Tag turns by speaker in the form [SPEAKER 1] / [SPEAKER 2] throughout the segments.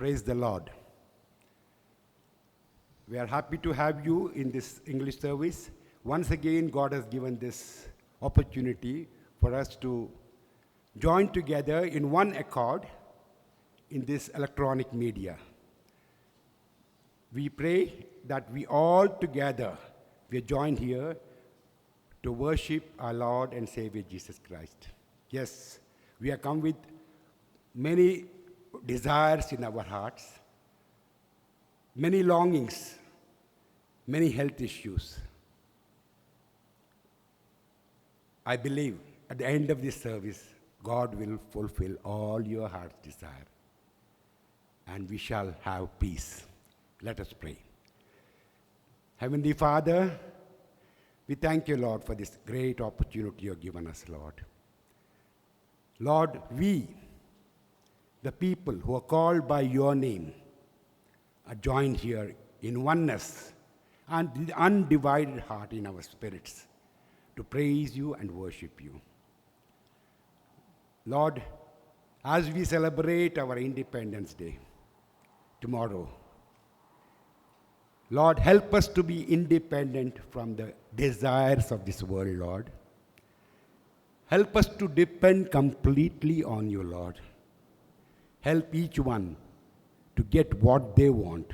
[SPEAKER 1] Praise the Lord. We are happy to have you in this English service. Once again, God has given this opportunity for us to join together in one accord in this electronic media. We pray that we all together, we are joined here to worship our Lord and Savior Jesus Christ. Yes, we have come with many desires in our hearts, many longings, many health issues. I believe at the end of this service, God will fulfill all your heart's desire, and we shall have peace. Let us pray. Heavenly Father, we thank you, Lord, for this great opportunity you have given us, Lord. Lord, we, the people who are called by your name, are joined here in oneness and the undivided heart in our spirits to praise you and worship you. Lord, as we celebrate our Independence Day tomorrow, Lord, help us to be independent from the desires of this world, Lord. Help us to depend completely on you, Lord. Help each one to get what they want,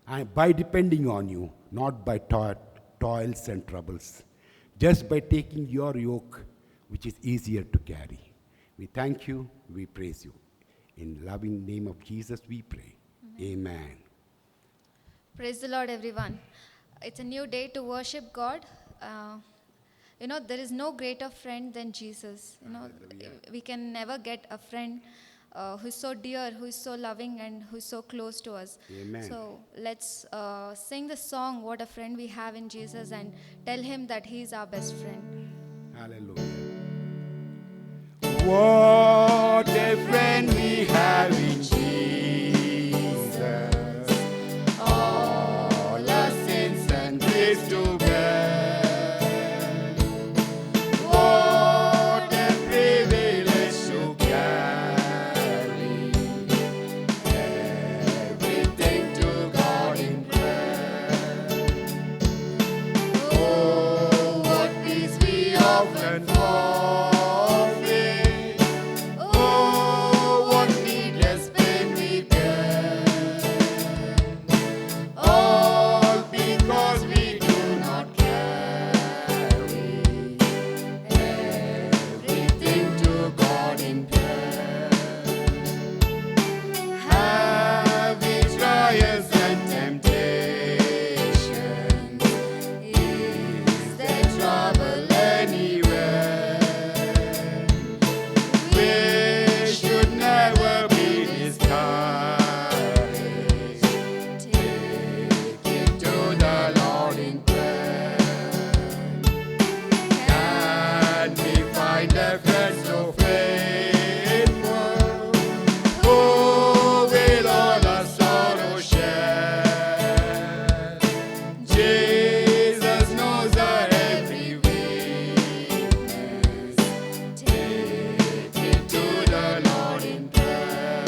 [SPEAKER 1] and by depending on you, not by toils and troubles, just by taking your yoke, which is easier to carry. We thank you, we praise you. In loving name of Jesus we pray. Amen.
[SPEAKER 2] Praise the Lord, everyone. It's a new day to worship God. There is no greater friend than Jesus. We can never get a friend who's so dear, who's so loving, and who's so close to us.
[SPEAKER 1] Amen.
[SPEAKER 2] So let's sing the song, What a Friend We Have in Jesus, and tell him that he's our best friend.
[SPEAKER 1] Hallelujah. What a friend we have in Jesus. All our sins and griefs to bear. What a privilege to carry everything to God in prayer. Oh, what peace we often forfeit. Oh, what needless pain we bear. All because we do not carry everything to God in prayer. Having trials and temptations, is there trouble anywhere? We should never be discouraged. Take it to the Lord in prayer. Can we find a friend so faithful, who will all our sorrow share? Jesus knows our every weakness. Take it to the Lord in prayer.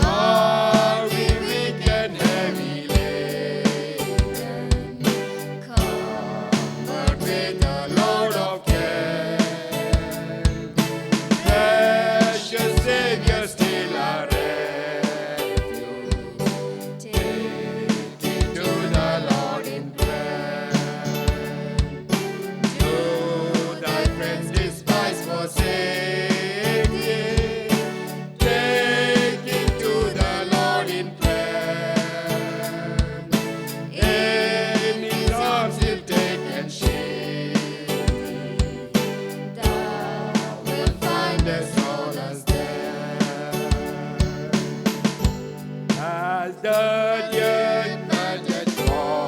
[SPEAKER 1] Are we weak and heavy laden? Comfort with the Lord of care. Precious Savior, still our refuge. Take it to the Lord in prayer. Do thy friends despise, forsake thee? Take it to the Lord in prayer. In his arms he'll take and shield thee. Thou wilt find a solace there. As the deer panted for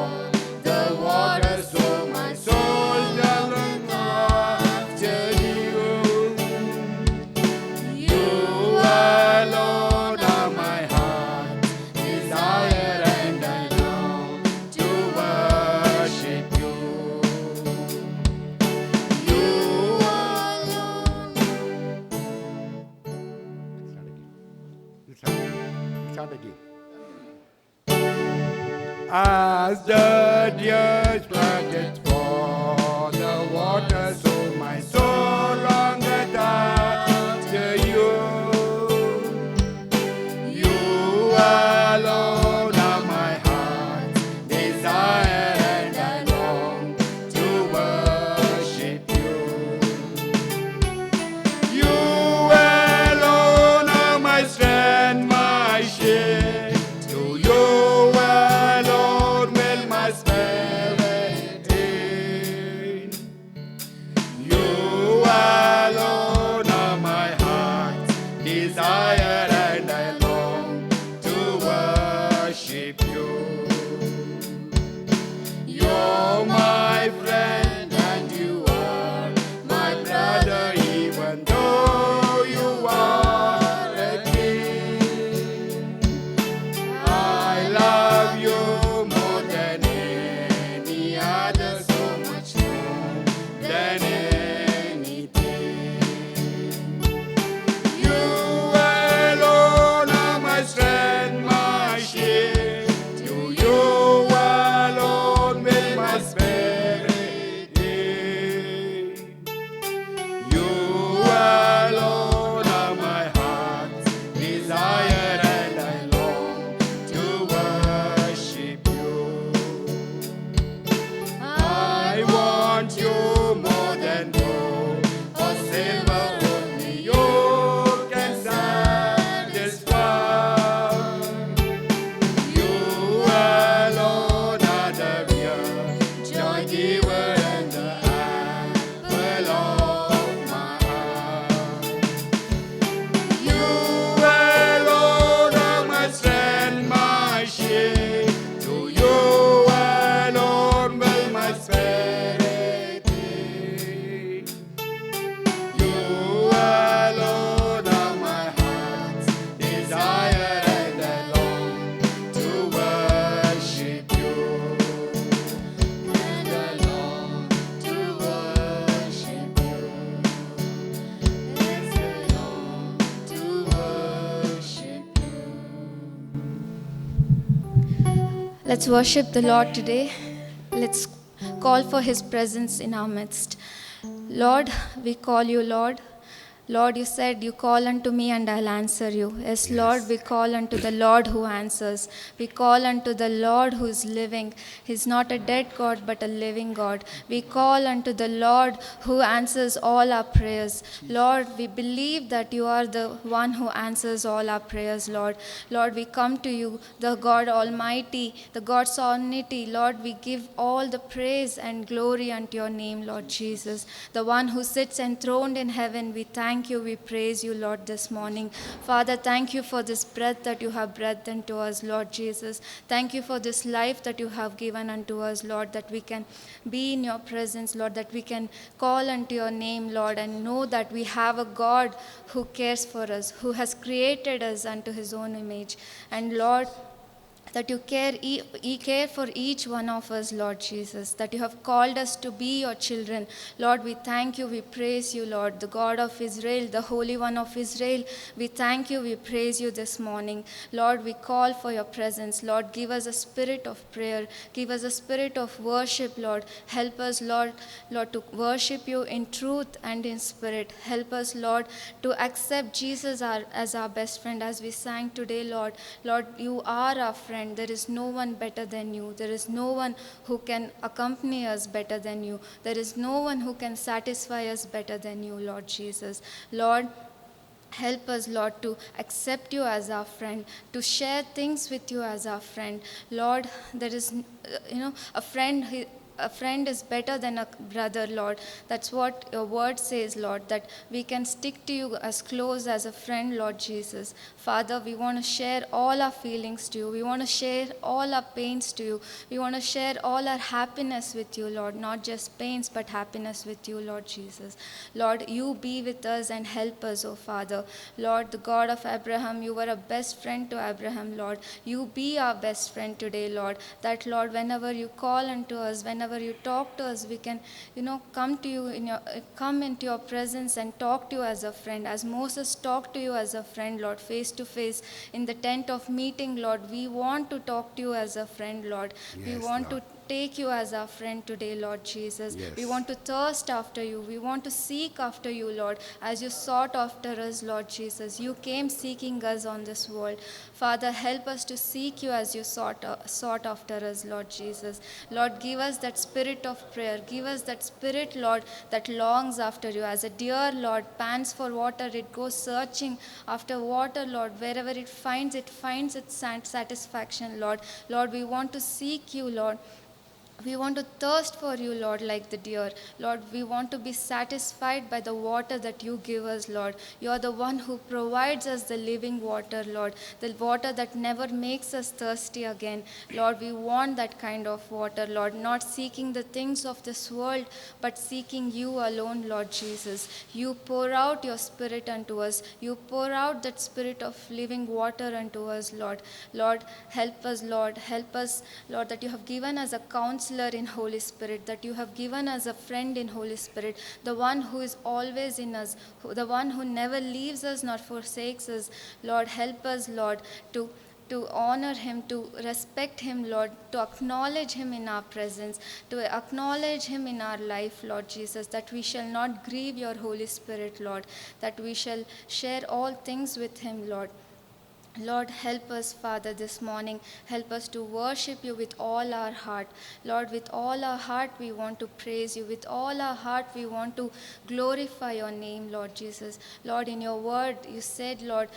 [SPEAKER 1] the water, so my soul longeth after you. You alone are my heart's desire, and I long to worship you. You alone. We'll start again. As the deer panted for the water, so my soul longeth after you. You alone are my heart's desire, and I long to worship you. You alone are my strength, my shield. To you alone will my spirit aim. You alone are my heart's desire, and I long to worship you. You're my friend and you are my brother, even though you are a king. I love you more than any other, so much more than anything. You alone are my strength, my shield. To you alone will my spirit aim. You alone are my heart's desire, and I long to worship you. I want you more than gold or silver, only you can satisfy. You alone are the real joy giver and the apple of my eye. You alone are my strength, my shield. To you alone will my spirit be. You alone are my heart's desire, and I long to worship you. And I long to worship you. Yes, I long to worship you.
[SPEAKER 2] Let's worship the Lord today. Let's call for His presence in our midst. Lord, we call you Lord. Lord, you said, you call unto me and I'll answer you. Yes, Lord, we call unto the Lord who answers. We call unto the Lord who is living. He's not a dead God, but a living God. We call unto the Lord who answers all our prayers. Lord, we believe that you are the one who answers all our prayers, Lord. Lord, we come to you, the God Almighty, the God Sovereignty. Lord, we give all the praise and glory unto your name, Lord Jesus. The one who sits enthroned in heaven, we thank you, we praise you, Lord, this morning. Father, thank you for this breath that you have breathed into us, Lord Jesus. Thank you for this life that you have given unto us, Lord, that we can be in your presence, Lord, that we can call unto your name, Lord, and know that we have a God who cares for us, who has created us unto his own image. And Lord, that you care for each one of us, Lord Jesus, that you have called us to be your children. Lord, we thank you, we praise you, Lord, the God of Israel, the Holy One of Israel. We thank you, we praise you this morning. Lord, we call for your presence. Lord, give us a spirit of prayer. Give us a spirit of worship, Lord. Help us, Lord, to worship you in truth and in spirit. Help us, Lord, to accept Jesus as our best friend, as we sang today, Lord. Lord, you are our friend. There is no one better than you. There is no one who can accompany us better than you. There is no one who can satisfy us better than you, Lord Jesus. Lord, help us, Lord, to accept you as our friend, to share things with you as our friend. Lord, there is, a friend is better than a brother, Lord. That's what your word says, Lord, that we can stick to you as close as a friend, Lord Jesus. Father, we want to share all our feelings to you. We want to share all our pains to you. We want to share all our happiness with you, Lord, not just pains, but happiness with you, Lord Jesus. Lord, you be with us and help us, oh Father. Lord, the God of Abraham, you were a best friend to Abraham, Lord. You be our best friend today, Lord. That, Lord, whenever you call unto us, whenever whenever you talk to us, we can, come to you come into your presence and talk to you as a friend. As Moses talked to you as a friend, Lord, face to face in the tent of meeting, Lord, we want to talk to you as a friend, Lord. We
[SPEAKER 1] Yes,
[SPEAKER 2] want
[SPEAKER 1] Lord.
[SPEAKER 2] to take you as our friend today, Lord Jesus.
[SPEAKER 1] Yes.
[SPEAKER 2] We want to thirst after you. We want to seek after you, Lord, as you sought after us, Lord Jesus. You came seeking us on this world. Father, help us to seek you as you sought after us, Lord Jesus. Lord, give us that spirit of prayer. Give us that spirit, Lord, that longs after you. As a deer, Lord, pants for water, it goes searching after water, Lord. Wherever it finds its satisfaction, Lord. Lord, we want to seek you, Lord. We want to thirst for you, Lord, like the deer. Lord, we want to be satisfied by the water that you give us, Lord. You are the one who provides us the living water, Lord, the water that never makes us thirsty again. Lord, we want that kind of water, Lord, not seeking the things of this world, but seeking you alone, Lord Jesus. You pour out your spirit unto us. You pour out that spirit of living water unto us, Lord. Lord, help us, Lord. Help us, Lord, that you have given us a counselor in Holy Spirit, that you have given us a friend in Holy Spirit, the one who is always in us, the one who never leaves us nor forsakes us. Lord, help us, Lord, to honor him, to respect him, Lord, to acknowledge him in our presence, to acknowledge him in our life, Lord Jesus, that we shall not grieve your Holy Spirit, Lord, that we shall share all things with him, Lord. Lord, help us, Father, this morning. Help us to worship you with all our heart. Lord, with all our heart, we want to praise you. With all our heart, we want to glorify your name, Lord Jesus. Lord, in your word, you said, Lord,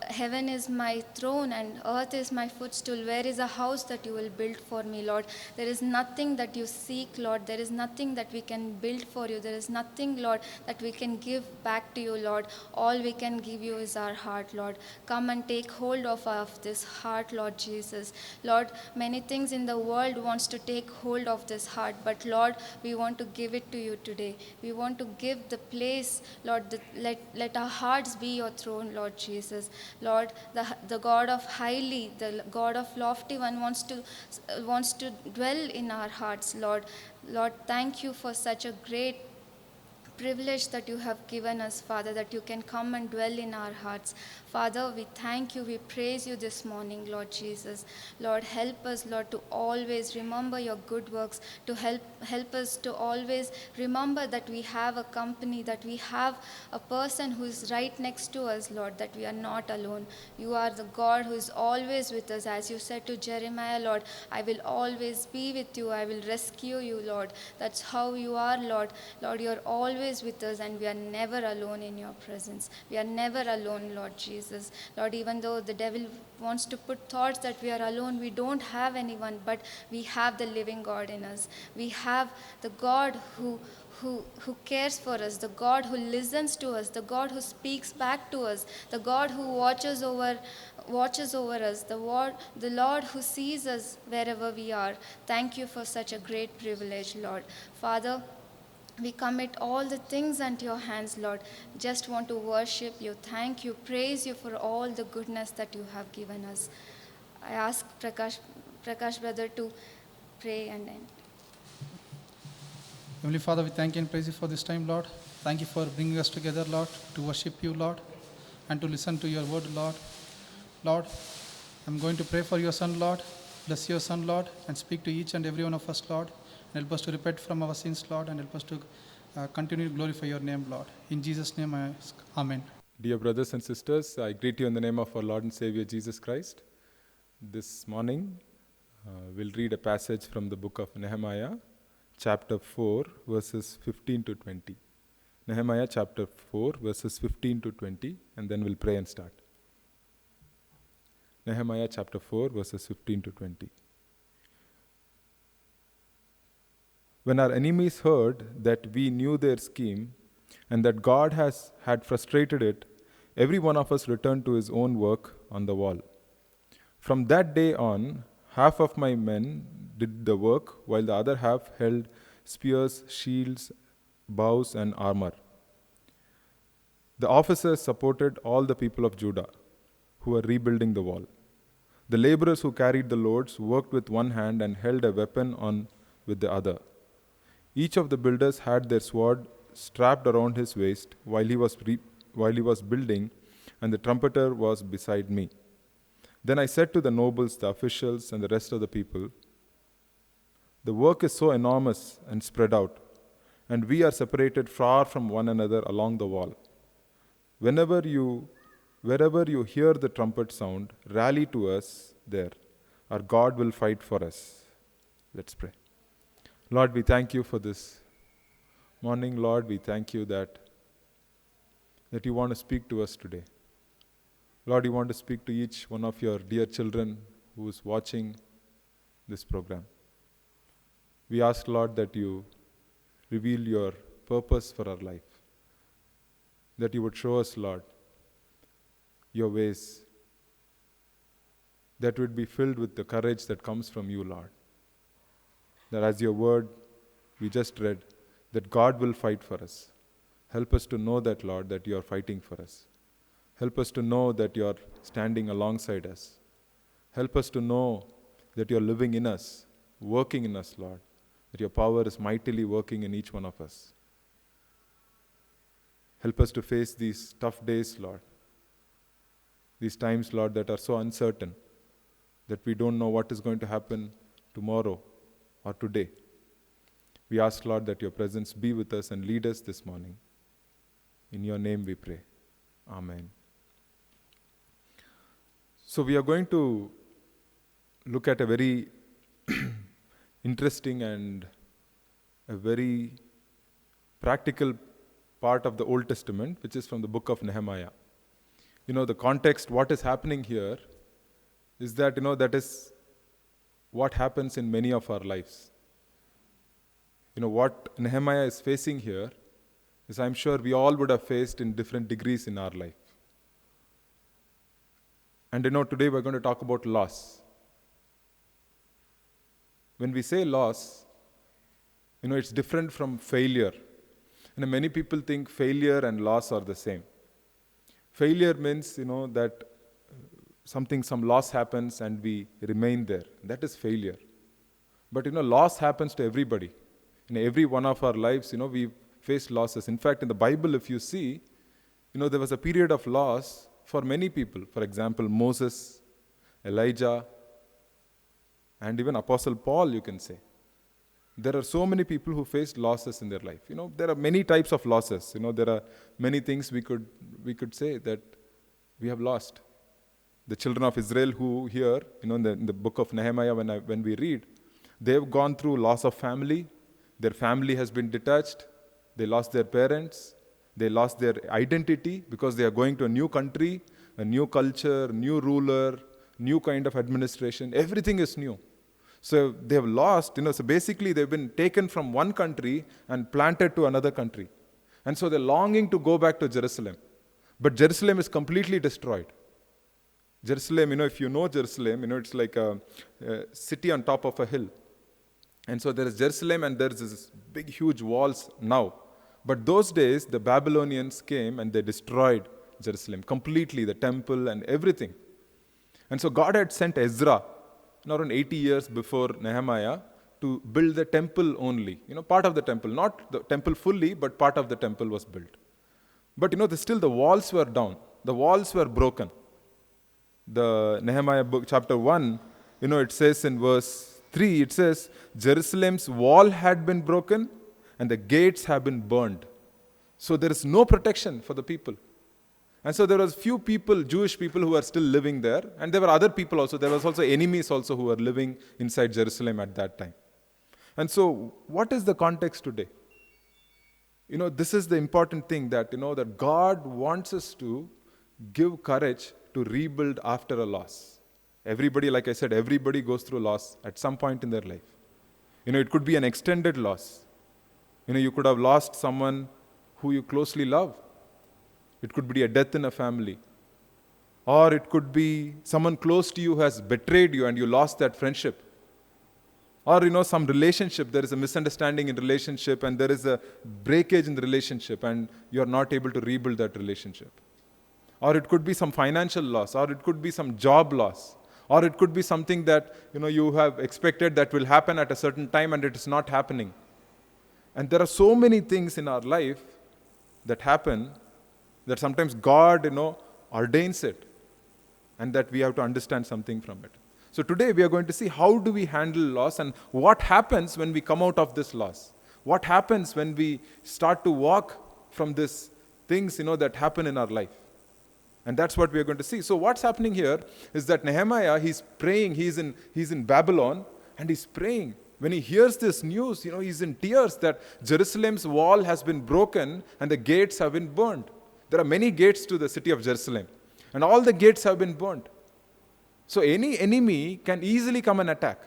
[SPEAKER 2] heaven is my throne and earth is my footstool. Where is a house that you will build for me, Lord? There is nothing that you seek, Lord. There is nothing that we can build for you. There is nothing, Lord, that we can give back to you, Lord. All we can give you is our heart, Lord. Come and take hold of this heart, Lord Jesus. Lord, many things in the world wants to take hold of this heart, but Lord, we want to give it to you today. We want to give the place, Lord, let our hearts be your throne, Lord Jesus. Lord, the God of highly, the God of lofty one wants to dwell in our hearts, Lord. Lord, thank you for such a great privilege that you have given us, Father, that you can come and dwell in our hearts. Father, we thank you, we praise you this morning, Lord Jesus. Lord, help us, Lord, to always remember your good works, to help us to always remember that we have a company, that we have a person who is right next to us, Lord, that we are not alone. You are the God who is always with us. As you said to Jeremiah, Lord, I will always be with you. I will rescue you, Lord. That's how you are, Lord. Lord, you're always with us and we are never alone in your presence. We are never alone, Lord Jesus. Lord, even though the devil wants to put thoughts that we are alone, we don't have anyone, but we have the living God in us. We have the God who cares for us, the God who listens to us, the God who speaks back to us, the God who watches over us, the Lord who sees us wherever we are. Thank you for such a great privilege, Lord. Father, we commit all the things unto your hands, Lord. Just want to worship you, thank you, praise you for all the goodness that you have given us. I ask Prakash brother to pray and end.
[SPEAKER 3] Heavenly Father, we thank you and praise you for this time, Lord. Thank you for bringing us together, Lord, to worship you, Lord, and to listen to your word, Lord. Lord, I'm going to pray for your son, Lord. Bless your son, Lord, and speak to each and every one of us, Lord. And help us to repent from our sins, Lord, and help us to continue to glorify your name, Lord. In Jesus' name I ask. Amen.
[SPEAKER 4] Dear brothers and sisters, I greet you in the name of our Lord and Savior Jesus Christ. This morning, we'll read a passage from the book of Nehemiah, chapter 4, verses 15 to 20. Nehemiah chapter 4, verses 15 to 20, and then we'll pray and start. Nehemiah chapter 4, verses 15 to 20. When our enemies heard that we knew their scheme and that God had frustrated it, every one of us returned to his own work on the wall. From that day on, half of my men did the work, while the other half held spears, shields, bows, and armor. The officers supported all the people of Judah who were rebuilding the wall. The laborers who carried the loads worked with one hand and held a weapon on with the other. Each of the builders had their sword strapped around his waist while he was building, and the trumpeter was beside me. Then I said to the nobles, the officials, and the rest of the people, "The work is so enormous and spread out, and we are separated far from one another along the wall. Wherever you hear the trumpet sound, rally to us there. Our God will fight for us." Let's pray. Lord, we thank you for this morning. Lord, we thank you that you want to speak to us today. Lord, you want to speak to each one of your dear children who is watching this program. We ask, Lord, that you reveal your purpose for our life, that you would show us, Lord, your ways, that would be filled with the courage that comes from you, Lord. That as your word we just read, that God will fight for us. Help us to know that, Lord, that you are fighting for us. Help us to know that you are standing alongside us. Help us to know that you are living in us, working in us, Lord, that your power is mightily working in each one of us. Help us to face these tough days, Lord. These times, Lord, that are so uncertain, that we don't know what is going to happen tomorrow or today. We ask, Lord, that your presence be with us and lead us this morning. In your name we pray. Amen. So we are going to look at a very interesting and a very practical part of the Old Testament, which is from the book of Nehemiah. The context, what is happening here is that, that is what happens in many of our lives. What Nehemiah is facing here is, I'm sure we all would have faced in different degrees in our life. And today we're going to talk about loss. When we say loss, it's different from failure. Many people think failure and loss are the same. Failure means, that some loss happens and we remain there. That is failure. But, loss happens to everybody. In every one of our lives, we face losses. In fact, in the Bible, if you see, there was a period of loss for many people. For example, Moses, Elijah, and even Apostle Paul, you can say. There are so many people who faced losses in their life. There are many types of losses. There are many things we could say that we have lost. The children of Israel who here, in the book of Nehemiah, when we read, they have gone through loss of family. Their family has been detached. They lost their parents. They lost their identity because they are going to a new country, a new culture, new ruler, new kind of administration. Everything is new. So they have lost, so basically they've been taken from one country and planted to another country. And so they're longing to go back to Jerusalem. But Jerusalem is completely destroyed. Jerusalem, if you know Jerusalem, it's like a city on top of a hill. And so there is Jerusalem and there's this big, huge walls now. But those days, the Babylonians came and they destroyed Jerusalem completely, the temple and everything. And so God had sent Ezra, around 80 years before Nehemiah, to build the temple only. Part of the temple, not the temple fully, but part of the temple was built. But still the walls were down. The walls were broken. The Nehemiah book, chapter 1, it says in verse 3, it says, Jerusalem's wall had been broken and the gates have been burned. So there is no protection for the people. And so there was few people, Jewish people, who were still living there. And there were other people also. There was also enemies also who were living inside Jerusalem at that time. And so what is the context today? This is the important thing that, that God wants us to give courage to rebuild after a loss. Everybody, like I said, everybody goes through loss at some point in their life. It could be an extended loss. You could have lost someone who you closely love. It could be a death in a family. Or it could be someone close to you who has betrayed you and you lost that friendship. Or, some relationship, there is a misunderstanding in relationship and there is a breakage in the relationship and you are not able to rebuild that relationship. Or it could be some financial loss, or it could be some job loss, Or it could be something that you have expected that will happen at a certain time and it is not happening. And there are so many things in our life that happen that sometimes God ordains it, and that we have to understand something from it. So today we are going to see how do we handle loss and what happens when we come out of this loss. What happens when we start to walk from these things that happen in our life. And that's what we are going to see. So what's happening here is that Nehemiah, he's praying, he's in Babylon, and he's praying. When he hears this news, he's in tears that Jerusalem's wall has been broken and the gates have been burned. There are many gates to the city of Jerusalem, and all the gates have been burned. So any enemy can easily come and attack.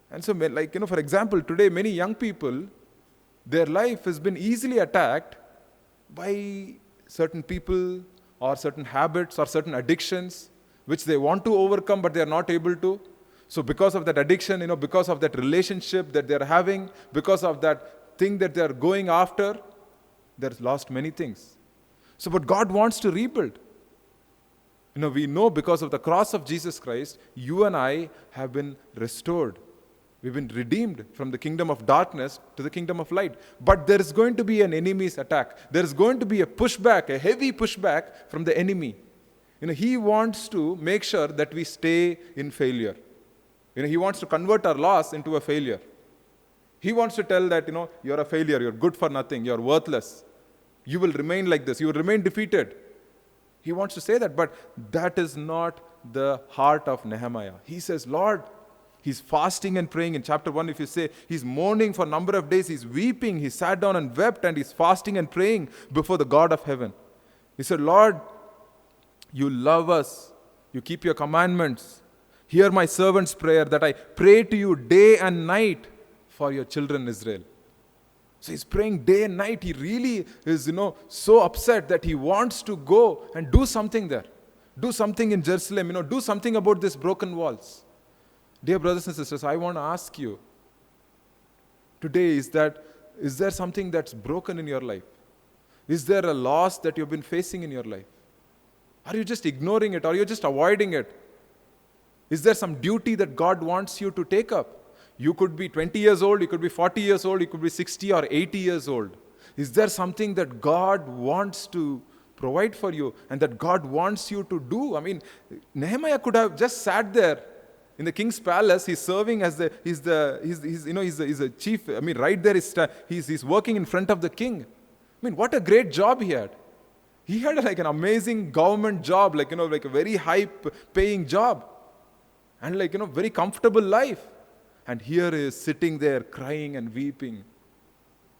[SPEAKER 4] And so, for example, today many young people, their life has been easily attacked by certain people or certain habits or certain addictions which they want to overcome but they are not able to. So because of that addiction, because of that relationship that they're having, because of that thing that they're going after, they've lost many things. So, but God wants to rebuild. We know because of the cross of Jesus Christ, you and I have been restored. We've been redeemed from the kingdom of darkness to the kingdom of light. But there is going to be an enemy's attack. There is going to be a pushback, a heavy pushback from the enemy. He wants to make sure that we stay in failure. He wants to convert our loss into a failure. He wants to tell that, you're a failure, you're good for nothing, you're worthless. You will remain like this, you will remain defeated. He wants to say that, but that is not the heart of Nehemiah. He says, Lord, he's fasting and praying. In chapter 1, if you say, he's mourning for a number of days, he's weeping, he sat down and wept, and he's fasting and praying before the God of heaven. He said, Lord, you love us, you keep your commandments. Hear my servant's prayer that I pray to you day and night for your children Israel. So he's praying day and night. He really is, so upset that he wants to go and do something there. Do something in Jerusalem, do something about these broken walls. Dear brothers and sisters, I want to ask you today, is there something that's broken in your life? Is there a loss that you've been facing in your life? Are you just ignoring it? Are you just avoiding it? Is there some duty that God wants you to take up? You could be 20 years old, you could be 40 years old, you could be 60 or 80 years old. Is there something that God wants to provide for you and that God wants you to do? I mean, Nehemiah could have just sat there in the king's palace. He's serving as he's a chief. I mean, right there he's working in front of the king. I mean, what a great job he had. He had like an amazing government job, like a very high paying job, and very comfortable life. And here he is sitting there crying and weeping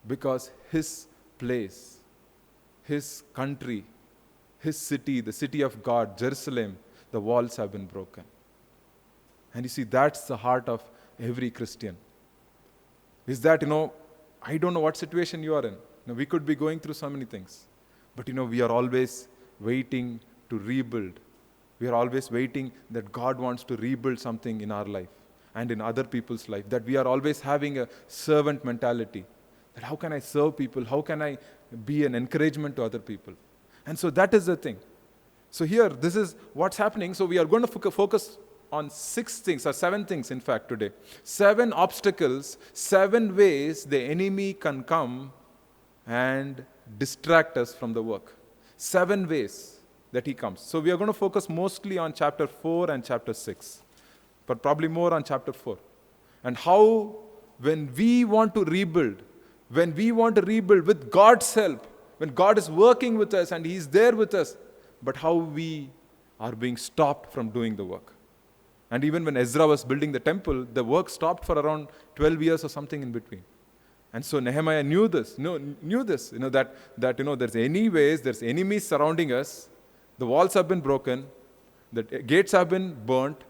[SPEAKER 4] because his place, his country, his city, the city of God, Jerusalem, the walls have been broken. And you see, that's the heart of every Christian. Is that, I don't know what situation you are in. We could be going through so many things. But, we are always waiting to rebuild. We are always waiting that God wants to rebuild something in our life and in other people's life. That we are always having a servant mentality. That how can I serve people? How can I be an encouragement to other people? And so that is the thing. So here, this is what's happening. So we are going to focus on 6 things, or 7 things in fact today. 7 obstacles, 7 ways the enemy can come and distract us from the work. 7 ways that he comes. So we are going to focus mostly on chapter 4 and chapter 6, but probably more on chapter 4. And how, when we want to rebuild with God's help, when God is working with us and He's there with us, but how we are being stopped from doing the work. And even when Ezra was building the temple, the work stopped for around 12 years or something in between. And so Nehemiah knew this, that there's enemies surrounding us, the walls have been broken, the gates have been burnt,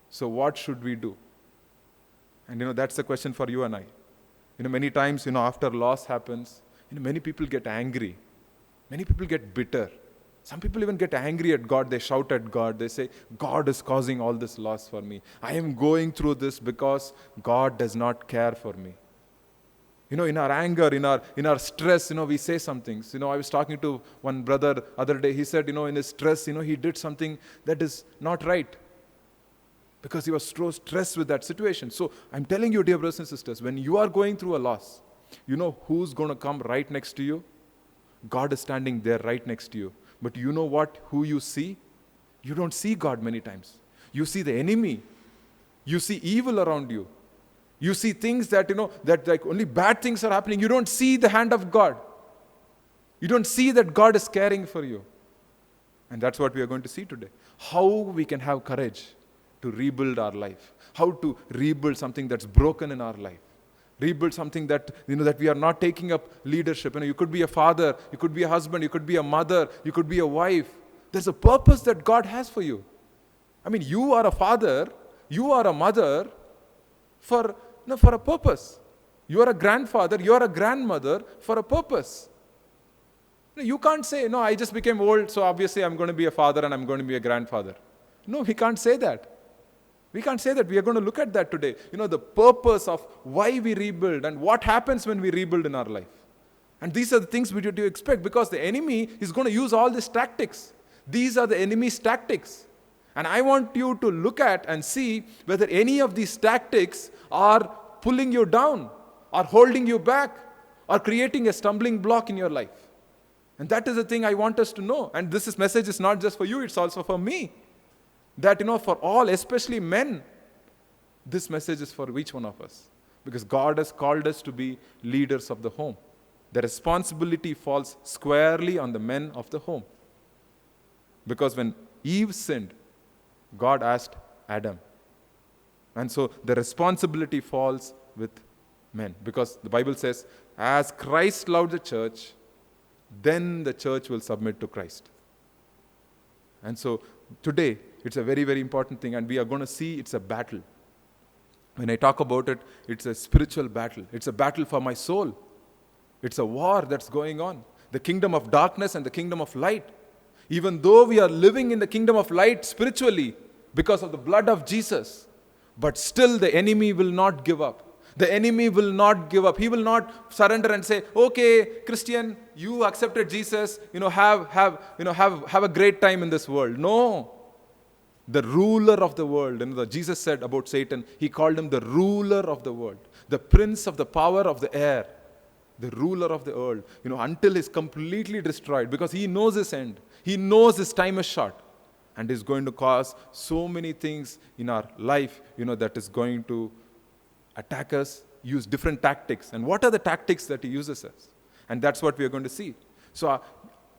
[SPEAKER 4] so what should we do? And that's the question for you and I. Many times, after loss happens, many people get angry. Many people get bitter. Some people even get angry at God. They shout at God. They say, God is causing all this loss for me. I am going through this because God does not care for me. In our anger, in our stress, we say some things. I was talking to one brother other day. He said, in his stress, he did something that is not right because he was so stressed with that situation. So I'm telling you, dear brothers and sisters, when you are going through a loss, you know who's going to come right next to you? God is standing there right next to you. But you know what? Who you see? You don't see God many times. You see the enemy. You see evil around you. You see things that, that like only bad things are happening. You don't see the hand of God. You don't see that God is caring for you. And that's what we are going to see today. How we can have courage to rebuild our life. How to rebuild something that's broken in our life. Rebuild something that, that we are not taking up leadership. You could be a father, you could be a husband, you could be a mother, you could be a wife. There's a purpose that God has for you. You are a father, you are a mother for a purpose. You are a grandfather, you are a grandmother for a purpose. You can't say, no, I just became old, so obviously I'm going to be a father and I'm going to be a grandfather. No, we can't say that. We can't say that. We are going to look at that today. The purpose of why we rebuild and what happens when we rebuild in our life. And these are the things we need to expect, because the enemy is going to use all these tactics. These are the enemy's tactics. And I want you to look at and see whether any of these tactics are pulling you down, or holding you back, or creating a stumbling block in your life. And that is the thing I want us to know. And this message is not just for you, it's also for me. That, for all, especially men, this message is for each one of us. Because God has called us to be leaders of the home. The responsibility falls squarely on the men of the home. Because when Eve sinned, God asked Adam. And so the responsibility falls with men. Because the Bible says, as Christ loved the church, then the church will submit to Christ. And so today, it's a very, very important thing, and we are going to see it's a battle. When I talk about it, it's a spiritual battle. It's a battle for my soul. It's a war that's going on. The kingdom of darkness and the kingdom of light. Even though we are living in the kingdom of light spiritually because of the blood of Jesus, but still the enemy will not give up. The enemy will not give up. He will not surrender and say, okay, Christian, you accepted Jesus, have a great time in this world. No. The ruler of the world, Jesus said about Satan, he called him the ruler of the world, the prince of the power of the air, the ruler of the world, until he's completely destroyed, because he knows his end. He knows his time is short, and is going to cause so many things in our life, that is going to attack us, use different tactics. And what are the tactics that he uses us? And that's what we are going to see. So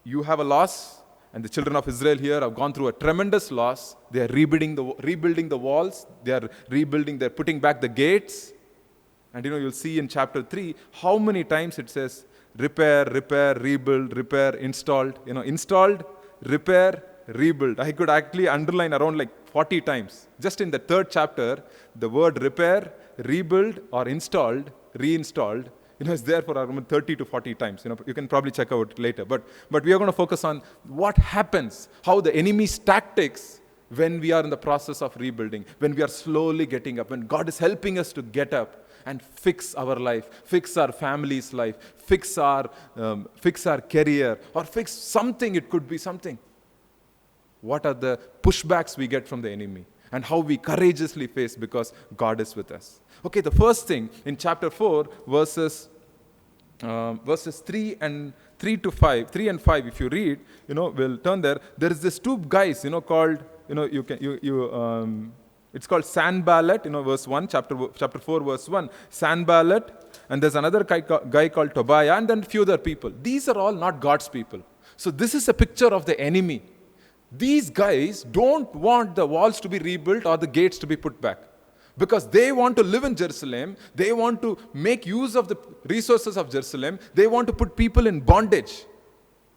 [SPEAKER 4] you have a loss. And the children of Israel here have gone through a tremendous loss. They are rebuilding the walls. They are they're putting back the gates. And you'll see in chapter 3 how many times it says repair, rebuild, repair, installed. Installed, repair, rebuild. I could actually underline around like 40 times. Just in the 3rd chapter, the word repair, rebuild, or installed, reinstalled, it's there for around 30 to 40 times. You can probably check out later. But we are going to focus on what happens, how the enemy's tactics when we are in the process of rebuilding, when we are slowly getting up, when God is helping us to get up and fix our life, fix our family's life, fix our career, or fix something. It could be something. What are the pushbacks we get from the enemy? And how we courageously face, because God is with us. Okay, the first thing in chapter 4, verses 3 and 5. If you read, we'll turn there. There is this 2 guys, called, it's called Sanballat, verse 1, chapter 4, verse 1. Sanballat, and there's another guy called Tobiah, and then a few other people. These are all not God's people. So this is a picture of the enemy. These guys don't want the walls to be rebuilt or the gates to be put back, because they want to live in Jerusalem. They want to make use of the resources of Jerusalem. They want to put people in bondage.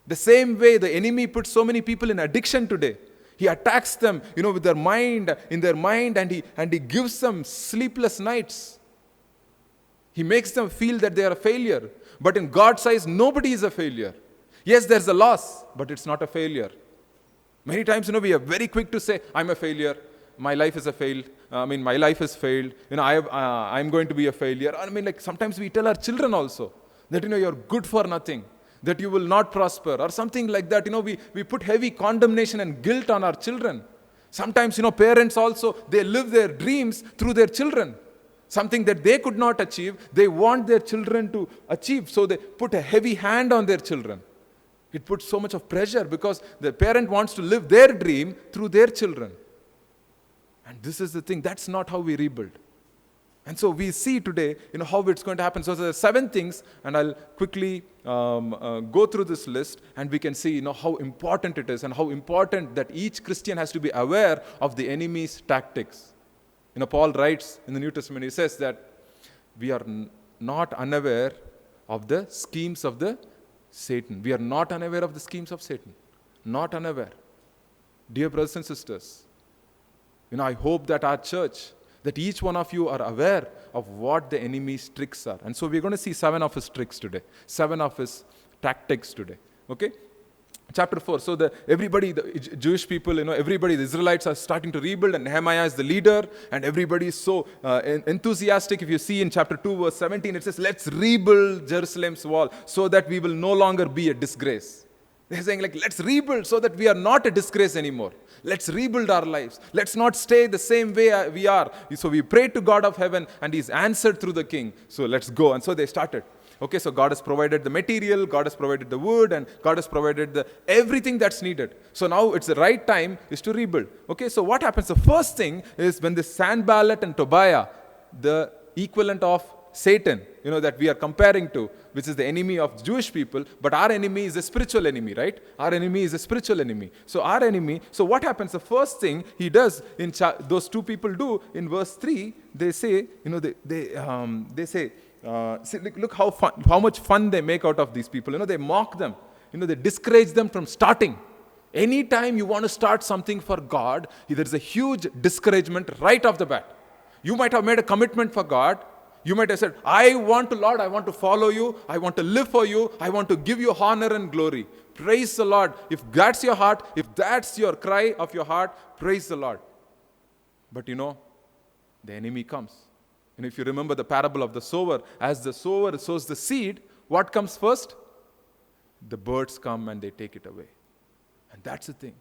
[SPEAKER 4] The same way the enemy puts so many people in addiction today. He attacks them, with their mind, and he gives them sleepless nights. He makes them feel that they are a failure. But in God's eyes, nobody is a failure. Yes, there's a loss, but it's not a failure. Many times, we are very quick to say, I'm a failure. my life is a fail. My life has failed. I'm going to be a failure. Like sometimes we tell our children also that, you're good for nothing, that you will not prosper, or something like that. We put heavy condemnation and guilt on our children. Sometimes, parents also, they live their dreams through their children. Something that they could not achieve, they want their children to achieve. So they put a heavy hand on their children. It puts so much of pressure because the parent wants to live their dream through their children. And this is the thing, that's not how we rebuild. And so we see today, how it's going to happen. So there are 7 things, and I'll quickly go through this list, and we can see, how important it is, and how important that each Christian has to be aware of the enemy's tactics. Paul writes in the New Testament, he says that we are not unaware of the schemes of the Satan. We are not unaware of the schemes of Satan. Not unaware. Dear brothers and sisters, I hope that our church, that each one of you are aware of what the enemy's tricks are. And so we're going to see 7 of his tricks today. 7 of his tactics today. Okay? Chapter 4. So the Jewish people, everybody, the Israelites are starting to rebuild, and Nehemiah is the leader, and everybody is so enthusiastic. If you see in chapter 2, verse 17, it says, let's rebuild Jerusalem's wall so that we will no longer be a disgrace. They're saying, let's rebuild so that we are not a disgrace anymore. Let's rebuild our lives. Let's not stay the same way we are. So we prayed to God of heaven, and he's answered through the king. So let's go. And so they started. Okay, so God has provided the material, God has provided the wood, and God has provided everything that's needed. So now it's the right time is to rebuild. Okay, so what happens? The first thing is when the Sanballat and Tobiah, the equivalent of Satan, that we are comparing to, which is the enemy of Jewish people, but our enemy is a spiritual enemy, right? Our enemy is a spiritual enemy. So our enemy, so what happens? The first thing he does, those 2 people do, in verse 3, they say, they say, see, look how much fun they make out of these people. They mock them. They discourage them from starting. Anytime you want to start something for God, there's a huge discouragement right off the bat. You might have made a commitment for God. You might have said, Lord, I want to follow you. I want to live for you. I want to give you honor and glory. Praise the Lord. If that's your heart, if that's your cry of your heart, praise the Lord. But the enemy comes. If you remember the parable of the sower, as the sower sows the seed, what comes first? The birds come and they take it away. And that's the thing.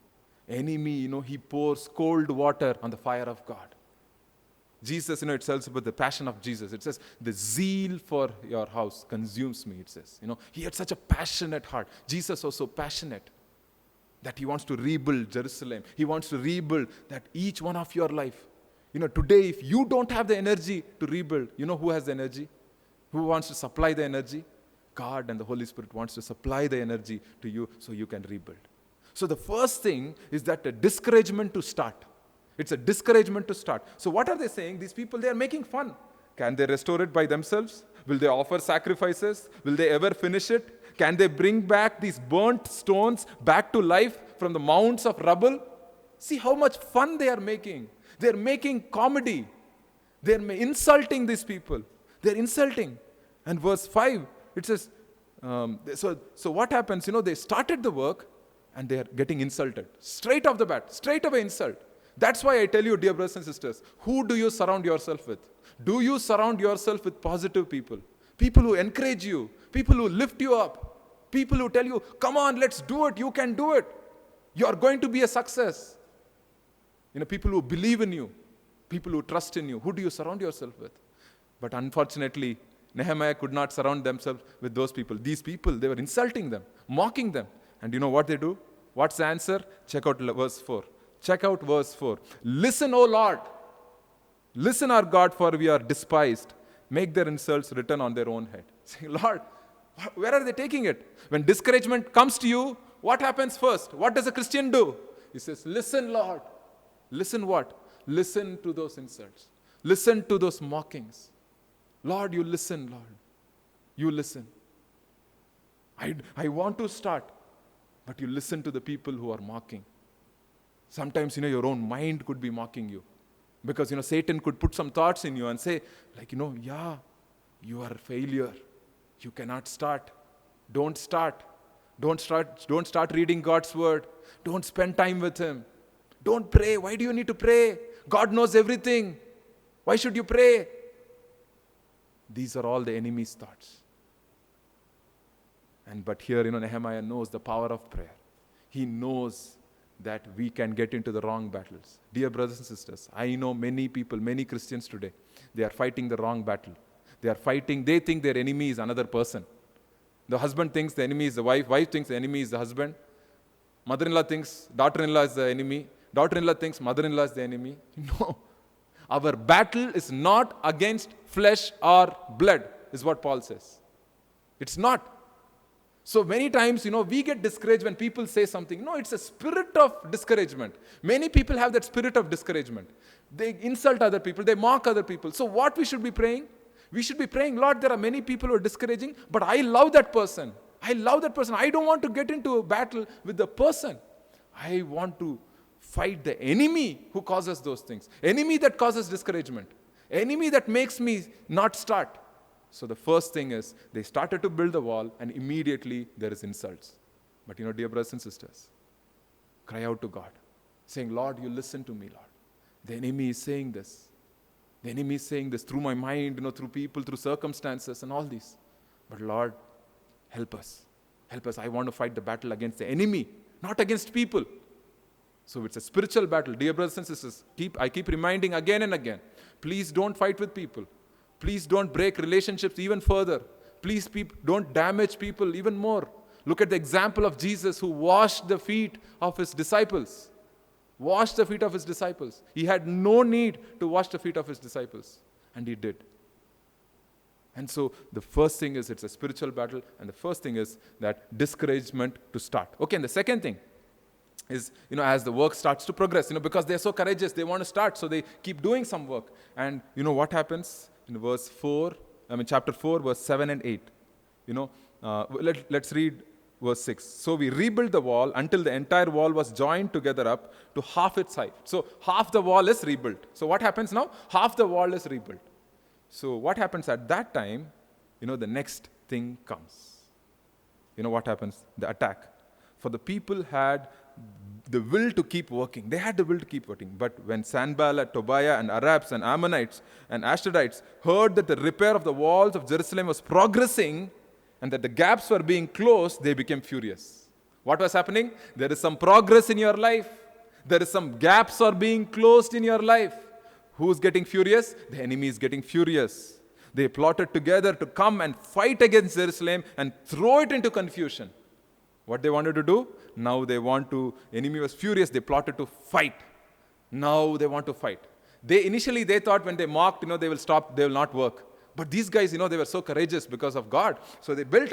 [SPEAKER 4] Enemy, he pours cold water on the fire of God. Jesus, it tells about the passion of Jesus. It says, the zeal for your house consumes me, it says. He had such a passionate heart. Jesus was so passionate that he wants to rebuild Jerusalem. He wants to rebuild that each one of your life. Today, if you don't have the energy to rebuild, who has the energy? Who wants to supply the energy? God and the Holy Spirit wants to supply the energy to you so you can rebuild. So the first thing is that a discouragement to start. It's a discouragement to start. So what are they saying? These people, they are making fun. Can they restore it by themselves? Will they offer sacrifices? Will they ever finish it? Can they bring back these burnt stones back to life from the mounds of rubble? See how much fun they are making. They're making comedy. They're insulting these people. They're insulting. And verse 5, it says, so what happens? They started the work and they are getting insulted. Straight off the bat, straight away insult. That's why I tell you, dear brothers and sisters, who do you surround yourself with? Do you surround yourself with positive people? People who encourage you, people who lift you up, people who tell you, come on, let's do it, you can do it. You are going to be a success. People who believe in you, people who trust in you. Who do you surround yourself with? But unfortunately, Nehemiah could not surround themselves with those people. These people, they were insulting them, mocking them. And you know what they do? What's the answer? Check out verse 4. Check out verse 4. Listen, O Lord. Listen, our God, for we are despised. Make their insults return on their own head. Say, Lord, where are they taking it? When discouragement comes to you, what happens first? What does a Christian do? He says, listen, Lord. Listen what? Listen to those insults. Listen to those mockings. Lord, you listen, Lord. You listen. I want to start, but you listen to the people who are mocking. Sometimes, your own mind could be mocking you. Because, Satan could put some thoughts in you and say, yeah, you are a failure. You cannot start. Don't start. Don't start reading God's word. Don't spend time with Him. Don't pray. Why do you need to pray? God knows everything. Why should you pray? These are all the enemy's thoughts. But here, Nehemiah knows the power of prayer. He knows that we can get into the wrong battles. Dear brothers and sisters, I know many people, many Christians today, they are fighting the wrong battle. They think their enemy is another person. The husband thinks the enemy is the wife thinks the enemy is the husband. Mother-in-law thinks daughter-in-law is the enemy. Daughter-in-law thinks mother-in-law is the enemy. No. Our battle is not against flesh or blood, is what Paul says. It's not. So many times, we get discouraged when people say something. No, it's a spirit of discouragement. Many people have that spirit of discouragement. They insult other people. They mock other people. So what we should be praying? We should be praying, Lord, there are many people who are discouraging, but I love that person. I love that person. I don't want to get into a battle with the person. I want to fight the enemy who causes those things. Enemy that causes discouragement. Enemy that makes me not start. So the first thing is, they started to build the wall, and immediately there is insults. But dear brothers and sisters, cry out to God, saying, Lord, you listen to me, Lord. The enemy is saying this. The enemy is saying this through my mind, through people, through circumstances and all these. But Lord, help us. Help us. I want to fight the battle against the enemy, not against people. So it's a spiritual battle. Dear brothers and sisters, I keep reminding again and again, please don't fight with people. Please don't break relationships even further. Please don't damage people even more. Look at the example of Jesus, who washed the feet of his disciples. Washed the feet of his disciples. He had no need to wash the feet of his disciples. And he did. And so the first thing is, it's a spiritual battle. And the first thing is that discouragement to start. Okay, and the second thing is, as the work starts to progress, because they're so courageous, they want to start, so they keep doing some work. And what happens in chapter 4, verse 7 and 8. Let's read verse 6. So we rebuilt the wall until the entire wall was joined together up to half its height. So half the wall is rebuilt. So what happens now? Half the wall is rebuilt. So what happens at that time? The next thing comes. What happens? The attack. For the people had the will to keep working. They had the will to keep working. But when Sanballat, Tobiah, and Arabs, and Ammonites, and Ashdodites heard that the repair of the walls of Jerusalem was progressing, and that the gaps were being closed, they became furious. What was happening? There is some progress in your life. There is some gaps are being closed in your life. Who's getting furious? The enemy is getting furious. They plotted together to come and fight against Jerusalem and throw it into confusion. What they wanted to do? Now enemy was furious, they plotted to fight. Now they want to fight. Initially they thought when they mocked, they will stop, they will not work. But these guys, they were so courageous because of God. So they built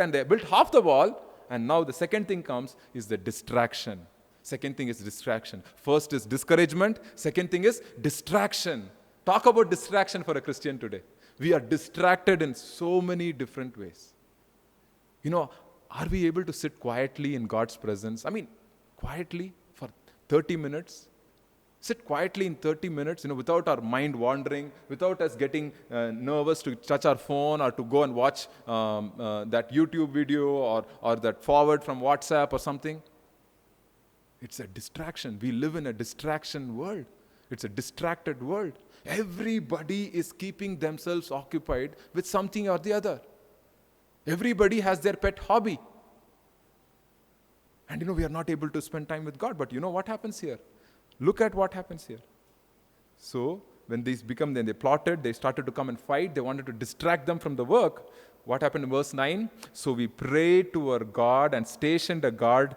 [SPEAKER 4] half the wall, and now the second thing comes is the distraction. Second thing is distraction. First is discouragement. Second thing is distraction. Talk about distraction for a Christian today. We are distracted in so many different ways. Are we able to sit quietly in God's presence? Quietly for 30 minutes? Sit quietly in 30 minutes, without our mind wandering, without us getting nervous to touch our phone or to go and watch that YouTube video or that forward from WhatsApp or something. It's a distraction. We live in a distraction world. It's a distracted world. Everybody is keeping themselves occupied with something or the other. Everybody has their pet hobby. And we are not able to spend time with God. But what happens here? Look at what happens here. So, when they plotted, they started to come and fight. They wanted to distract them from the work. What happened in verse 9? So we prayed to our God and stationed a guard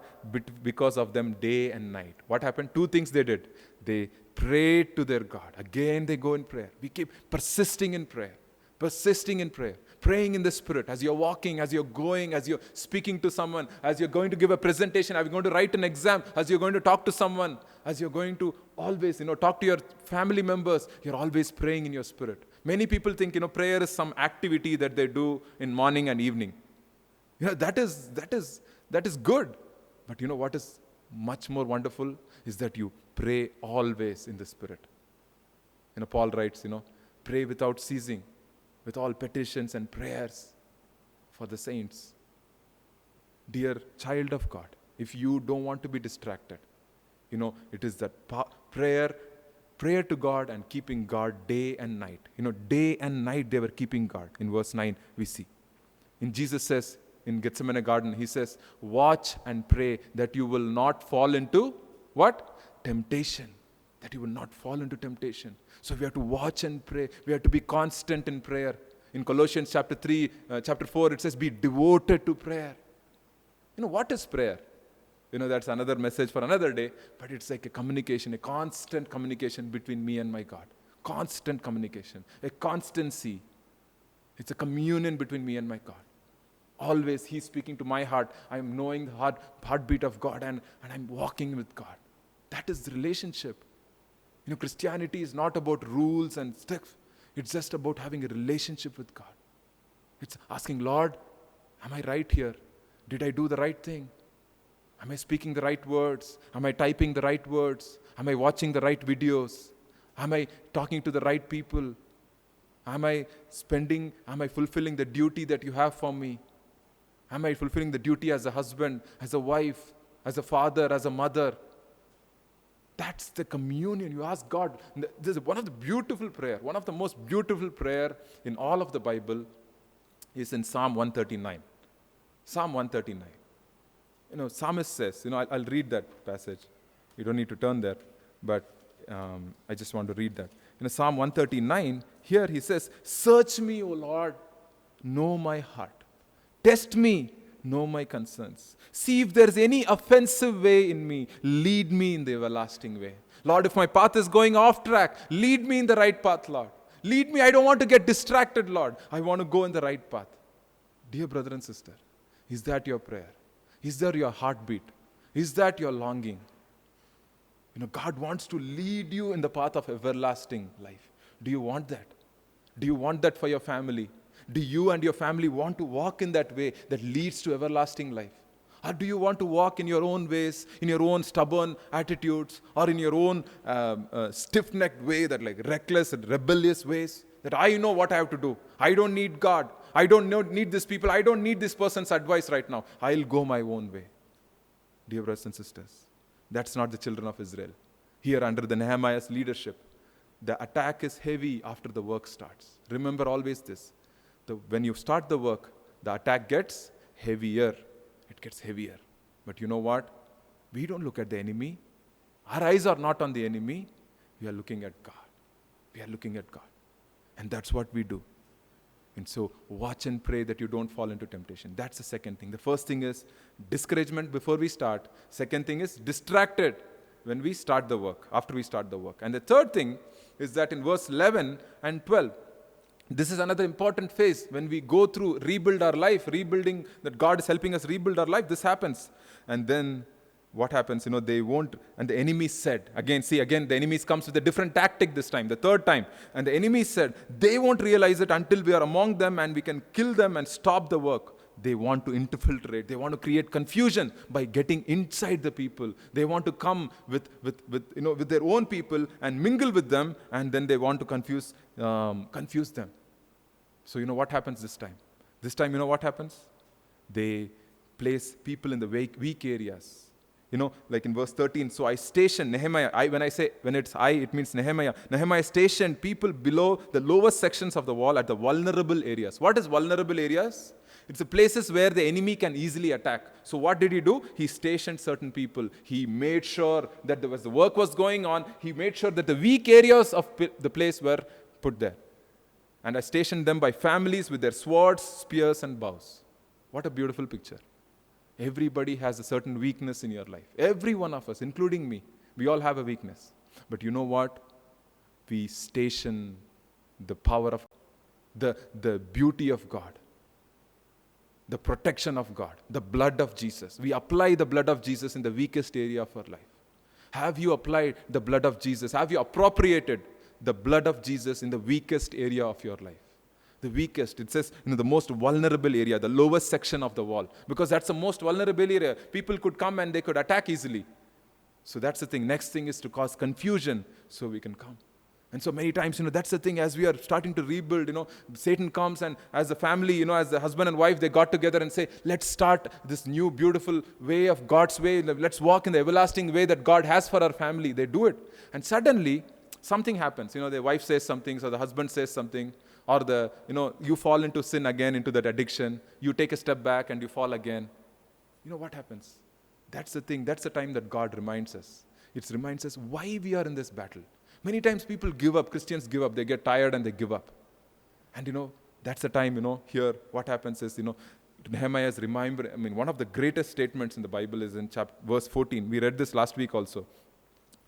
[SPEAKER 4] because of them day and night. What happened? Two things they did. They prayed to their God. Again, they go in prayer. We keep persisting in prayer. Persisting in prayer. Praying in the Spirit as you're walking, as you're going, as you're speaking to someone, as you're going to give a presentation, as you're going to write an exam, as you're going to talk to someone, as you're going to always, talk to your family members, you're always praying in your spirit. Many people think, prayer is some activity that they do in morning and evening. That is good. But what is much more wonderful is that you pray always in the Spirit. Paul writes, pray without ceasing, with all petitions and prayers for the saints. Dear child of God, if you don't want to be distracted, it is that prayer prayer to God and keeping guard day and night. Day and night they were keeping guard. In verse 9 we see. And Jesus says in Gethsemane garden, he says, watch and pray that you will not fall into what? Temptation. That you will not fall into temptation. So we have to watch and pray. We have to be constant in prayer. In Colossians chapter 4, it says, be devoted to prayer. What is prayer? That's another message for another day, but it's like a communication, a constant communication between me and my God. Constant communication, a constancy. It's a communion between me and my God. Always He's speaking to my heart. I'm knowing the heartbeat of God and I'm walking with God. That is the relationship. Christianity is not about rules and stuff. It's just about having a relationship with God. It's asking, Lord, am I right here? Did I do the right thing? Am I speaking the right words? Am I typing the right words? Am I watching the right videos? Am I talking to the right people? Am I fulfilling the duty that you have for me? Am I fulfilling the duty as a husband, as a wife, as a father, as a mother? That's the communion. You ask God. This is one of the beautiful prayer. One of the most beautiful prayer in all of the Bible is in Psalm 139. Psalm 139. Psalmist says, I'll read that passage. You don't need to turn there, but I just want to read that. In Psalm 139, here he says, search me, O Lord, know my heart. Test me, know my concerns. See if there's any offensive way in me. Lead me in the everlasting way. Lord, if my path is going off track, lead me in the right path, Lord. Lead me. I don't want to get distracted, Lord. I want to go in the right path. Dear brother and sister, is that your prayer? Is that your heartbeat? Is that your longing? God wants to lead you in the path of everlasting life. Do you want that? Do you want that for your family? Do you and your family want to walk in that way that leads to everlasting life? Or do you want to walk in your own ways, in your own stubborn attitudes, or in your own stiff-necked way, that like reckless and rebellious ways? That I know what I have to do. I don't need God. I don't need these people. I don't need this person's advice right now. I'll go my own way. Dear brothers and sisters, that's not the children of Israel. Here under the Nehemiah's leadership, the attack is heavy after the work starts. Remember always this. When you start the work, the attack gets heavier. It gets heavier. But you know what? We don't look at the enemy. Our eyes are not on the enemy. We are looking at God. We are looking at God. And that's what we do. And so watch and pray that you don't fall into temptation. That's the second thing. The first thing is discouragement before we start. Second thing is distracted when we start the work, after we start the work. And the third thing is that in verse 11 and 12, this is another important phase. When we go through rebuild our life, rebuilding, that God is helping us rebuild our life, this happens. And then what happens? They won't, and the enemy said, again, the enemy comes with a different tactic this time, the third time. And the enemy said, they won't realize it until we are among them and we can kill them and stop the work. They want to infiltrate. They want to create confusion by getting inside the people. They want to come with their own people and mingle with them, and then they want to confuse them. So what happens this time? This time, what happens? They place people in the weak areas. Like in verse 13, so I stationed Nehemiah. When it's I, it means Nehemiah. Nehemiah stationed people below the lowest sections of the wall at the vulnerable areas. What is vulnerable areas? It's the places where the enemy can easily attack. So what did he do? He stationed certain people. He made sure that the work was going on. He made sure that the weak areas of the place were put there. And I stationed them by families with their swords, spears, and bows. What a beautiful picture. Everybody has a certain weakness in your life. Every one of us, including me, we all have a weakness. But you know what? We station the power of the beauty of God, the protection of God, the blood of Jesus. We apply the blood of Jesus in the weakest area of our life. Have you applied the blood of Jesus? Have you appropriated the blood of Jesus in the weakest area of your life? The weakest, it says, the most vulnerable area, the lowest section of the wall. Because that's the most vulnerable area. People could come and they could attack easily. So that's the thing. Next thing is to cause confusion so we can come. And so many times, that's the thing, as we are starting to rebuild, Satan comes, and as a family, as the husband and wife, they got together and say, let's start this new beautiful way of God's way. Let's walk in the everlasting way that God has for our family. They do it. And suddenly, something happens. The wife says something, so the husband says something, or you fall into sin again, into that addiction. You take a step back and you fall again. What happens? That's the thing. That's the time that God reminds us. It reminds us why we are in this battle. Many times people give up. Christians give up. They get tired and they give up. And that's the time, here what happens is, Nehemiah's one of the greatest statements in the Bible is in verse 14. We read this last week also.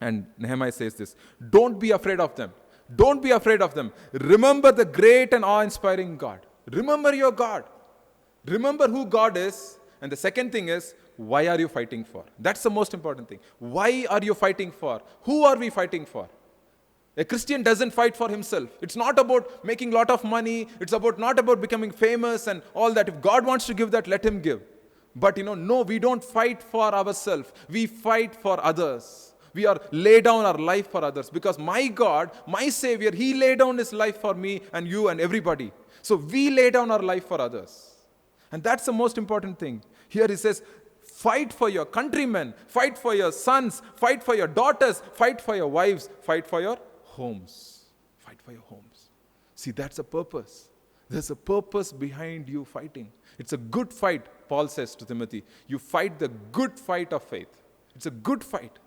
[SPEAKER 4] And Nehemiah says this, don't be afraid of them. Don't be afraid of them. Remember the great and awe-inspiring God. Remember your God. Remember who God is. And the second thing is, why are you fighting for? That's the most important thing. Why are you fighting for? Who are we fighting for? A Christian doesn't fight for himself. It's not about making a lot of money. It's not about becoming famous and all that. If God wants to give that, let him give. But no, we don't fight for ourselves. We fight for others. We are lay down our life for others. Because my God, my Savior, He laid down His life for me and you and everybody. So we lay down our life for others. And that's the most important thing. Here He says, fight for your countrymen, fight for your sons, fight for your daughters, fight for your wives, fight for your homes. Fight for your homes. See, that's a purpose. There's a purpose behind you fighting. It's a good fight, Paul says to Timothy. You fight the good fight of faith. It's a good fight.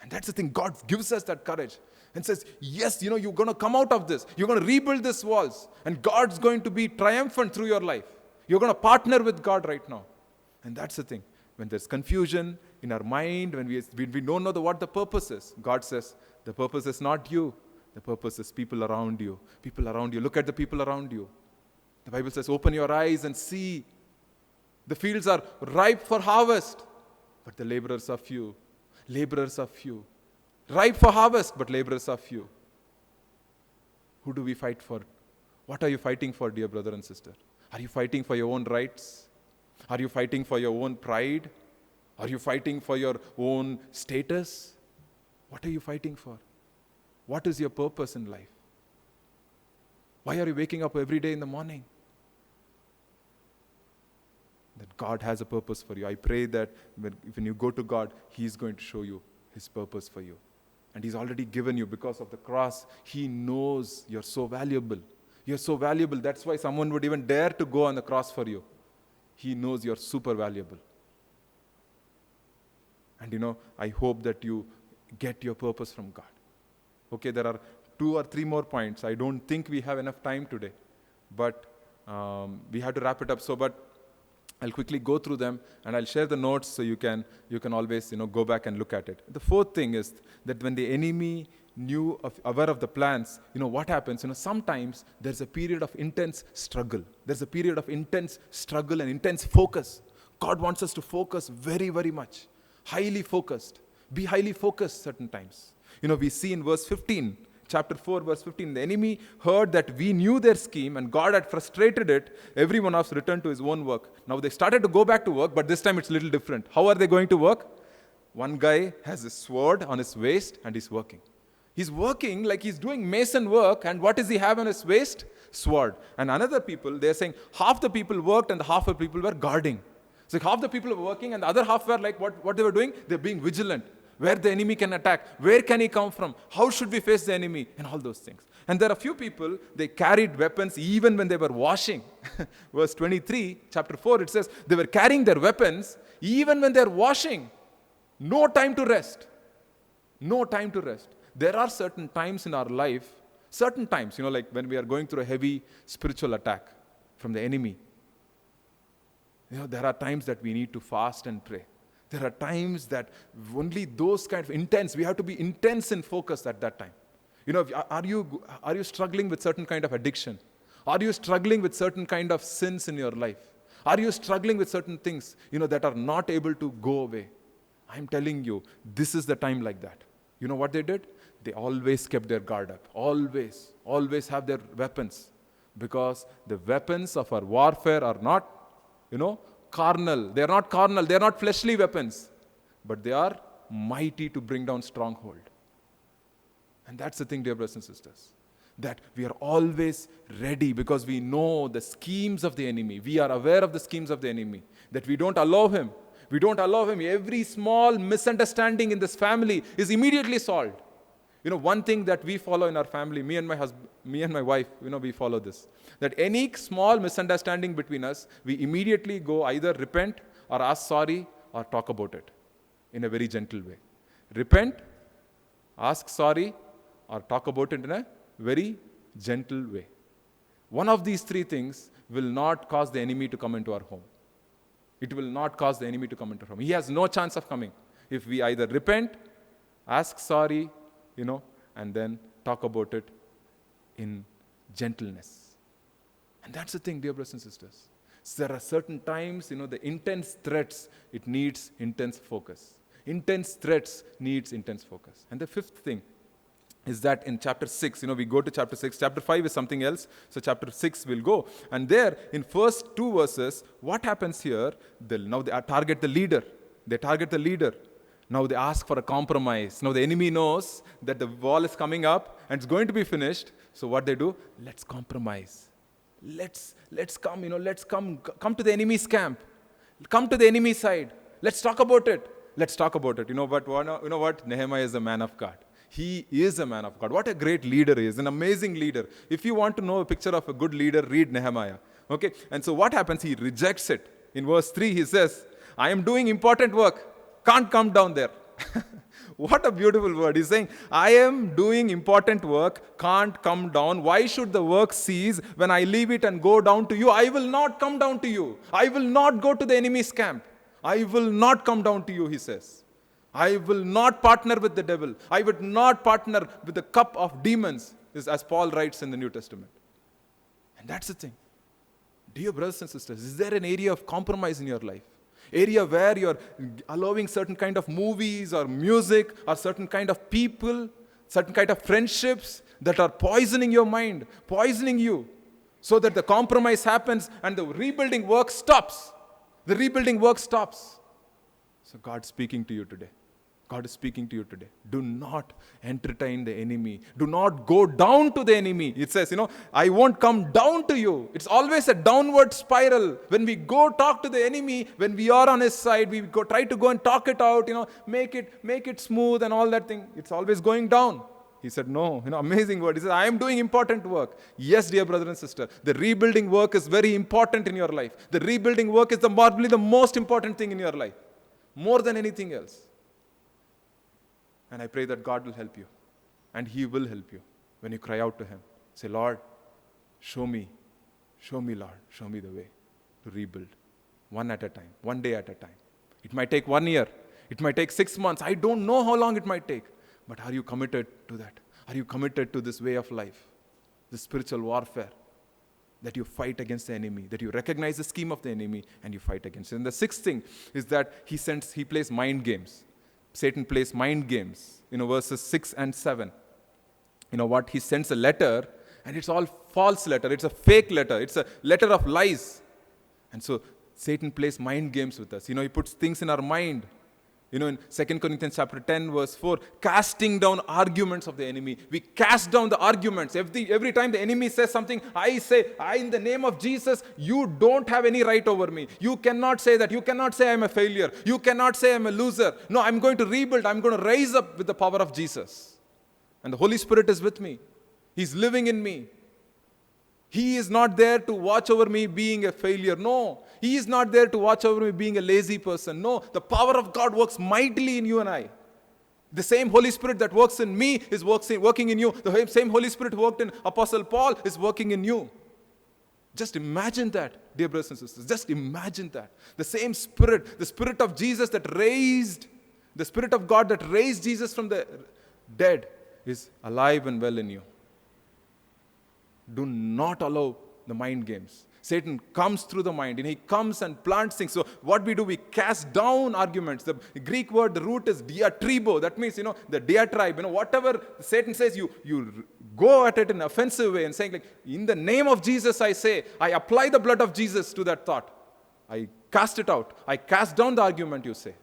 [SPEAKER 4] And that's the thing. God gives us that courage and says, yes, you're going to come out of this. You're going to rebuild these walls. And God's going to be triumphant through your life. You're going to partner with God right now. And that's the thing. When there's confusion in our mind, when we don't know what the purpose is, God says, the purpose is not you. The purpose is people around you. People around you. Look at the people around you. The Bible says, open your eyes and see. The fields are ripe for harvest, but the laborers are few. Laborers are few. Ripe for harvest, but laborers are few. Who do we fight for? What are you fighting for, dear brother and sister? Are you fighting for your own rights? Are you fighting for your own pride? Are you fighting for your own status? What are you fighting for? What is your purpose in life? Why are you waking up every day in the morning? That God has a purpose for you. I pray that when you go to God, He's going to show you His purpose for you. And He's already given you because of the cross. He knows you're so valuable. You're so valuable. That's why someone would even dare to go on the cross for you. He knows you're super valuable. And I hope that you get your purpose from God. Okay, there are 2 or 3 more points. I don't think we have enough time today. But we have to wrap it up. But I'll quickly go through them and I'll share the notes so you can always go back and look at it. The fourth thing is that when the enemy aware of the plans, what happens? Sometimes there's a period of intense struggle. There's a period of intense struggle and intense focus. God wants us to focus very, very much. Highly focused. Be highly focused certain times. We see in verse 15, chapter 4, verse 15, the enemy heard that we knew their scheme and God had frustrated it. Every one of us returned to his own work. Now they started to go back to work, but this time it's a little different. How are they going to work? One guy has a sword on his waist and he's working. He's working like he's doing mason work, and what does he have on his waist? Sword. And another people, they're saying half the people worked and half the people were guarding. So half the people were working and the other half were like, what they were doing? They're being vigilant. Where the enemy can attack, where can he come from, how should we face the enemy, and all those things. And there are a few people, they carried weapons even when they were washing. Verse 23, chapter 4, it says, they were carrying their weapons even when they're washing. No time to rest. No time to rest. There are certain times in our life, certain times, like when we are going through a heavy spiritual attack from the enemy. There are times that we need to fast and pray. There are times that only those kind of intense, we have to be intense in focus at that time. Are you struggling with certain kind of addiction? Are you struggling with certain kind of sins in your life? Are you struggling with certain things, that are not able to go away? I'm telling you, this is the time like that. You know what they did? They always kept their guard up. Always have their weapons. Because the weapons of our warfare are not, carnal. They are not carnal. They are not fleshly weapons. But they are mighty to bring down stronghold. And that's the thing, dear brothers and sisters. That we are always ready because we know the schemes of the enemy. We are aware of the schemes of the enemy. That we don't allow him. We don't allow him. Every small misunderstanding in this family is immediately solved. One thing that we follow in our family, me and my wife, we follow this. That any small misunderstanding between us, we immediately go either repent or ask sorry or talk about it in a very gentle way. Repent, ask sorry, or talk about it in a very gentle way. One of these three things will not cause the enemy to come into our home. It will not cause the enemy to come into our home. He has no chance of coming. If we either repent, ask sorry, and then talk about it in gentleness. And that's the thing, dear brothers and sisters. There are certain times, the intense threats, it needs intense focus. Intense threats needs intense focus. And the fifth thing is that in chapter 6, we go to chapter 6. Chapter 5 is something else, so chapter 6 will go. And there, in first 2 verses, what happens here? Now they target the leader. They target the leader. Now they ask for a compromise. Now the enemy knows that the wall is coming up and it's going to be finished. So what they do? Let's compromise. Let's come, let's come to the enemy's camp. Come to the enemy side. Let's talk about it. Let's talk about it. What? Nehemiah is a man of God. He is a man of God. What a great leader he is, an amazing leader. If you want to know a picture of a good leader, read Nehemiah. Okay? And so what happens? He rejects it. In verse 3, he says, I am doing important work. Can't come down there. What a beautiful word. He's saying, I am doing important work, can't come down. Why should the work cease when I leave it and go down to you? I will not come down to you. I will not go to the enemy's camp. I will not come down to you, he says. I will not partner with the devil. I would not partner with the cup of demons, as Paul writes in the New Testament. And that's the thing. Dear brothers and sisters, is there an area of compromise in your life? Area where you're allowing certain kind of movies or music or certain kind of people, certain kind of friendships that are poisoning your mind, poisoning you, so that the compromise happens and the rebuilding work stops. The rebuilding work stops. So God's speaking to you today. God is speaking to you today. Do not entertain the enemy. Do not go down to the enemy. It says, I won't come down to you. It's always a downward spiral. When we go talk to the enemy, when we are on his side, we try to go and talk it out, make it smooth and all that thing. It's always going down. He said, no, amazing word. He said, I am doing important work. Yes, dear brother and sister, the rebuilding work is very important in your life. The rebuilding work is probably the most important thing in your life, more than anything else. And I pray that God will help you. And he will help you when you cry out to him. Say, Lord, show me, Lord, show me the way to rebuild. One at a time, one day at a time. It might take 1 year. It might take 6 months. I don't know how long it might take. But are you committed to that? Are you committed to this way of life? The spiritual warfare that you fight against the enemy, that you recognize the scheme of the enemy and you fight against it. And the sixth thing is that he plays mind games. Satan plays mind games. Verses 6 and 7. What? He sends a letter and it's all false letter. It's a fake letter. It's a letter of lies. And so Satan plays mind games with us. He puts things in our mind. In 2 Corinthians chapter 10, verse 4, casting down arguments of the enemy. We cast down the arguments. Every time the enemy says something, I say, in the name of Jesus, you don't have any right over me. You cannot say that. You cannot say I'm a failure. You cannot say I'm a loser. No, I'm going to rebuild. I'm going to rise up with the power of Jesus. And the Holy Spirit is with me. He's living in me. He is not there to watch over me being a failure. No. He is not there to watch over me being a lazy person. No. The power of God works mightily in you and I. The same Holy Spirit that works in me is working in you. The same Holy Spirit who worked in Apostle Paul is working in you. Just imagine that, dear brothers and sisters. Just imagine that. The same Spirit, the Spirit of Jesus that raised, the Spirit of God that raised Jesus from the dead is alive and well in you. Do not allow the mind games. Satan comes through the mind and he comes and plants things. So what we do, we cast down arguments. The Greek word, the root is diatribo. That means, the diatribe. Whatever Satan says, you go at it in an offensive way and saying, like, in the name of Jesus, I say, I apply the blood of Jesus to that thought. I cast it out. I cast down the argument, you say.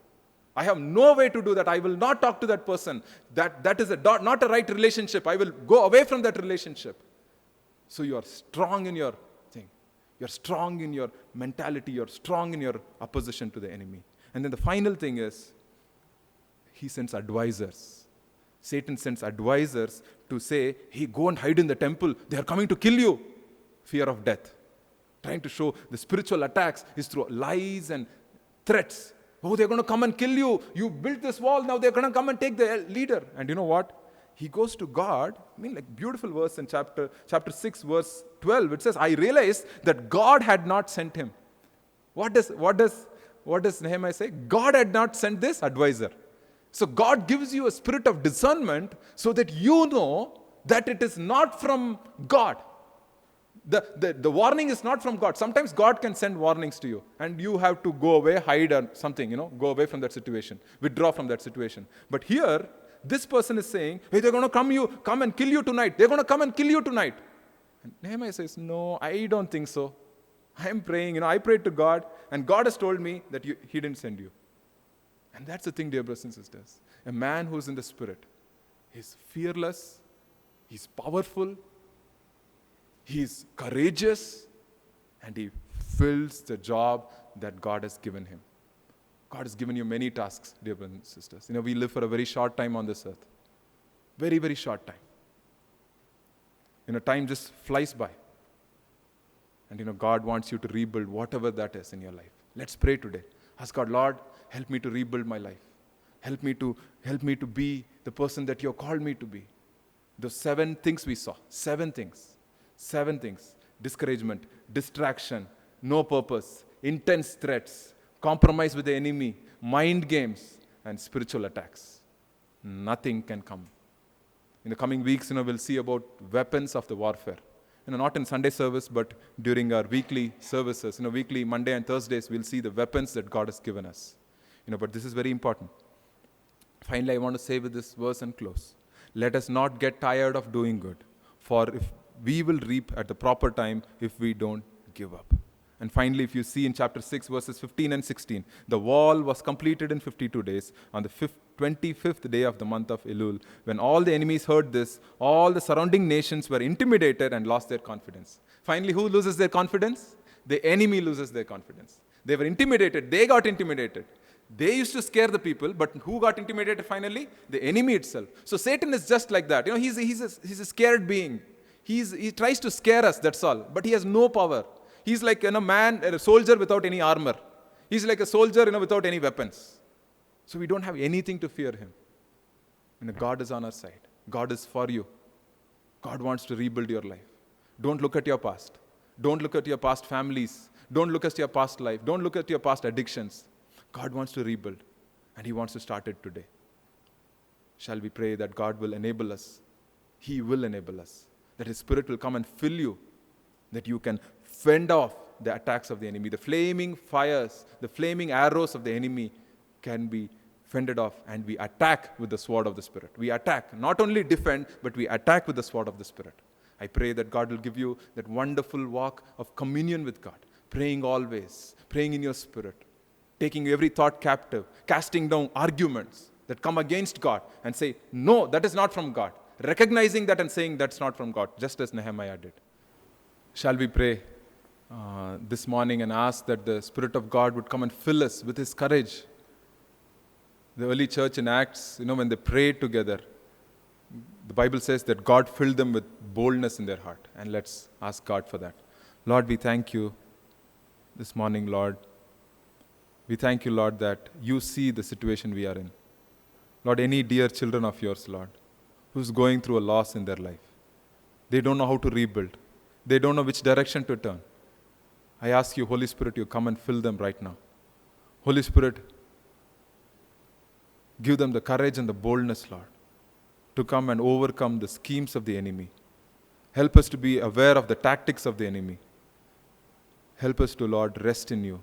[SPEAKER 4] I have no way to do that. I will not talk to that person. That is not a right relationship. I will go away from that relationship. So you are strong in your thing. You're strong in your mentality. You're strong in your opposition to the enemy. And then the final thing is, he sends advisors. Satan sends advisors to say, hey, go and hide in the temple. They are coming to kill you. Fear of death. Trying to show the spiritual attacks is through lies and threats. Oh, they're going to come and kill you. You built this wall. Now they're going to come and take the leader. And you know what? He goes to God. I mean, like beautiful verse in chapter 6, verse 12. It says, I realized that God had not sent him. What does Nehemiah say? God had not sent this advisor. So God gives you a spirit of discernment so that you know that it is not from God. The warning is not from God. Sometimes God can send warnings to you and you have to go away, hide or something, go away from that situation, withdraw from that situation. But here, this person is saying, hey, they're going to come and kill you tonight. They're going to come and kill you tonight. And Nehemiah says, no, I don't think so. I am praying, I prayed to God and God has told me that He didn't send you. And that's the thing, dear brothers and sisters. A man who's in the Spirit is fearless, he's powerful, he's courageous, and he fills the job that God has given him. God has given you many tasks, dear brothers and sisters. We live for a very short time on this earth. Very, very short time. Time just flies by. And God wants you to rebuild whatever that is in your life. Let's pray today. Ask God, Lord, help me to rebuild my life. Help me to be the person that you have called me to be. The 7 things we saw. 7 things. 7 things. Discouragement, distraction, no purpose, intense threats, compromise with the enemy, mind games, and spiritual attacks. Nothing can come. In the coming weeks, we'll see about weapons of the warfare. Not in Sunday service, but during our weekly services, weekly Monday and Thursdays, we'll see the weapons that God has given us. But this is very important. Finally, I want to say with this verse and close. Let us not get tired of doing good, for if we will reap at the proper time if we don't give up. And finally, if you see in chapter 6, verses 15 and 16, the wall was completed in 52 days on the 25th day of the month of Elul. When all the enemies heard this, all the surrounding nations were intimidated and lost their confidence. Finally, who loses their confidence? The enemy loses their confidence. They were intimidated. They got intimidated. They used to scare the people, but who got intimidated finally? The enemy itself. So Satan is just like that. He's a scared being. He tries to scare us, that's all. But he has no power. He's like a soldier without any armor. He's like a soldier without any weapons. So we don't have anything to fear him. God is on our side. God is for you. God wants to rebuild your life. Don't look at your past. Don't look at your past families. Don't look at your past life. Don't look at your past addictions. God wants to rebuild, and He wants to start it today. Shall we pray that God will enable us? He will enable us. That His Spirit will come and fill you, that you can fend off the attacks of the enemy. The flaming fires, the flaming arrows of the enemy can be fended off, and we attack with the sword of the Spirit. We attack, not only defend, but we attack with the sword of the Spirit. I pray that God will give you that wonderful walk of communion with God, praying always, praying in your spirit, taking every thought captive, casting down arguments that come against God and say, no, that is not from God. Recognizing that and saying that's not from God, just as Nehemiah did. Shall we pray this morning and ask that the Spirit of God would come and fill us with His courage? The early church in Acts, when they prayed together, the Bible says that God filled them with boldness in their heart. And let's ask God for that. Lord, we thank you this morning, Lord. We thank you, Lord, that you see the situation we are in. Lord, any dear children of yours, Lord, who's going through a loss in their life. They don't know how to rebuild. They don't know which direction to turn. I ask you, Holy Spirit, you come and fill them right now. Holy Spirit, give them the courage and the boldness, Lord, to come and overcome the schemes of the enemy. Help us to be aware of the tactics of the enemy. Help us to, Lord, rest in you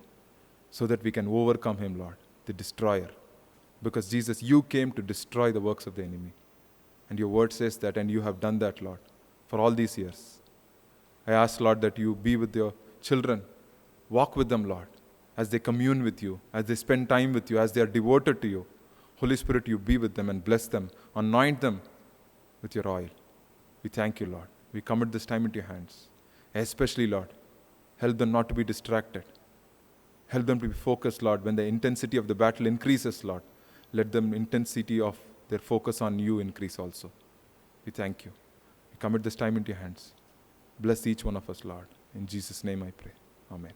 [SPEAKER 4] so that we can overcome him, Lord, the destroyer. Because Jesus, you came to destroy the works of the enemy. And your word says that, and you have done that, Lord, for all these years. I ask, Lord, that you be with your children. Walk with them, Lord, as they commune with you, as they spend time with you, as they are devoted to you. Holy Spirit, you be with them and bless them. Anoint them with your oil. We thank you, Lord. We commit this time into your hands. Especially, Lord, help them not to be distracted. Help them to be focused, Lord. When the intensity of the battle increases, Lord, let the intensity of their focus on you increase also. We thank you. We commit this time into your hands. Bless each one of us, Lord. In Jesus' name I pray. Amen.